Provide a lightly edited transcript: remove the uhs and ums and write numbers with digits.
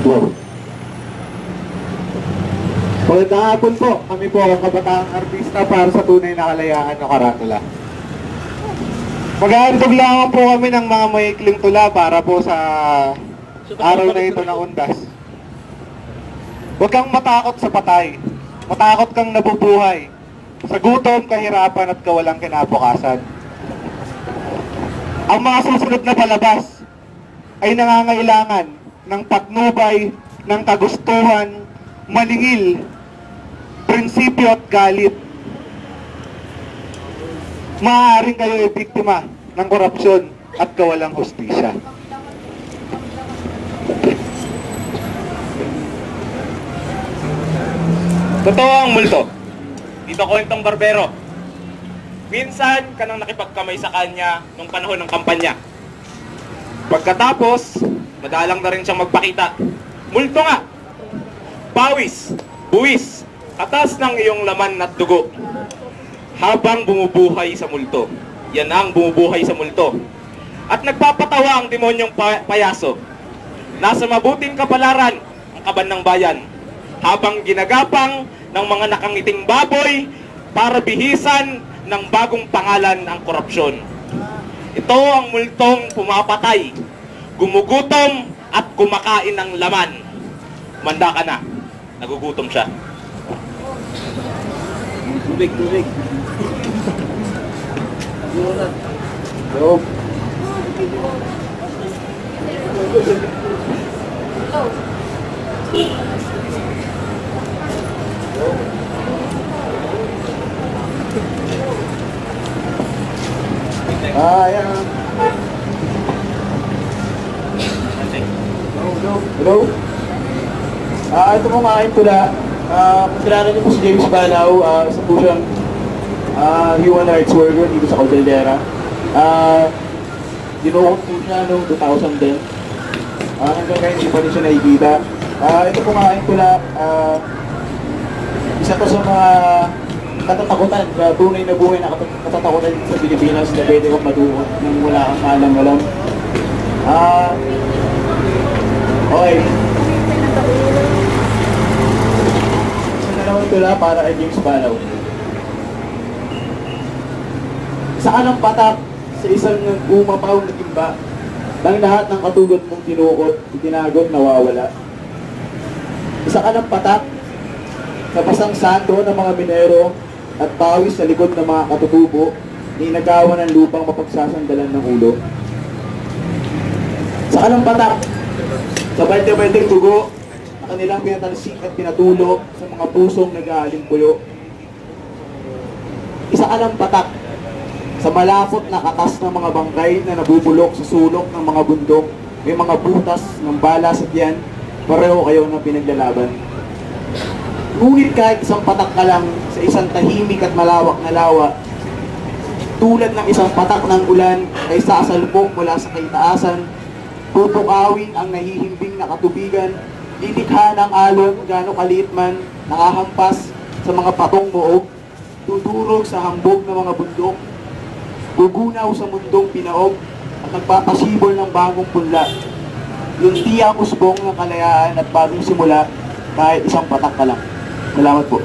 floor. Magandang hapon po. Kami po ang kabataang artista para sa tunay na kalayaan ng karatula. Mag-aantog lang po kami ng mga maikling tula para po sa araw na ito ng Undas. Huwag kang matakot sa patay. Matakot kang nabubuhay. Sa gutom, kahirapan at kawalang kinabukasan. Ang mga susunod na palabas ay nangangailangan ng patnubay, ng kagustuhan, maningil, prinsipyo at galit. Maaaring kayo ay biktima ng korupsyon at kawalang hustisya. Totoo ang multo. Dito ko itong barbero. Minsan ka nang nakipagkamay sa kanya nung panahon ng kampanya. Pagkatapos, madalang na rin siyang magpakita. Multo nga! Pawis, buwis, katas ng iyong laman at dugo. Habang bumubuhay sa multo. Yan ang bumubuhay sa multo. At nagpapatawa ang demonyong payaso. Nasa mabuting kapalaran ang kaban ng bayan. Habang ginagapang ng mga nakangiting baboy para bihisan ng bagong pangalan ang korupsyon. Ito ang multong pumapatay, gumugutom at kumakain ng laman. Manda ka na, nagugutom siya. Tubig. Hello. Ayan. Hello. Ito po mga aking tula. Kilala niyo po si James Balaw. Isa po siyang human rights worker dito sa Caldera. Dinuot po siya noong 2010. Hanggang ngayon hindi pa rin siya nakikita. Ito po mga aking tula. Isa to sa mga katatakutan, tunay na buhay na katatakutan sa Pilipinas na pwede kong maduot nang wala kang alam-alam. Okay. Isa na naman tula para kay James Balaw. Isa ka ng patak sa isang umapaw na timba nang lahat ng katulad mong tinuot, itinagot, nawawala. Isa ka ng patak sa pasang santo ng mga minero at pawis sa likod ng mga katutubo ni nagawa ng lupang mapagsasandalan ng ulo. Sa kanang patak, sa bante-banteng dugo na kanilang pinatalsik at pinatulog sa mga pusong nag-aalimpuyo. Isa ka ng patak sa malapot na katas ng mga bangkay na nabubulok sa sulok ng mga bundok, may mga butas ng bala sa tiyan, pareho kayo ng pinaglalaban. Ngunit kahit isang patak ka lang sa isang tahimik at malawak na lawa, tulad ng isang patak ng ulan ay sasalpok mula sa kaitaasan, pupukawin ang nahihimbing na katubigan, lilikha ng alon gaano kaliit man, nakahampas sa mga patong moog, tudurog sa hambog ng mga bundok, gugunaw sa mundong pinaog at nagpapasibol ng bagong punla. Yung tiyang usbong ng kalayaan at bagong simula kahit isang patak ka lang. Salamat po.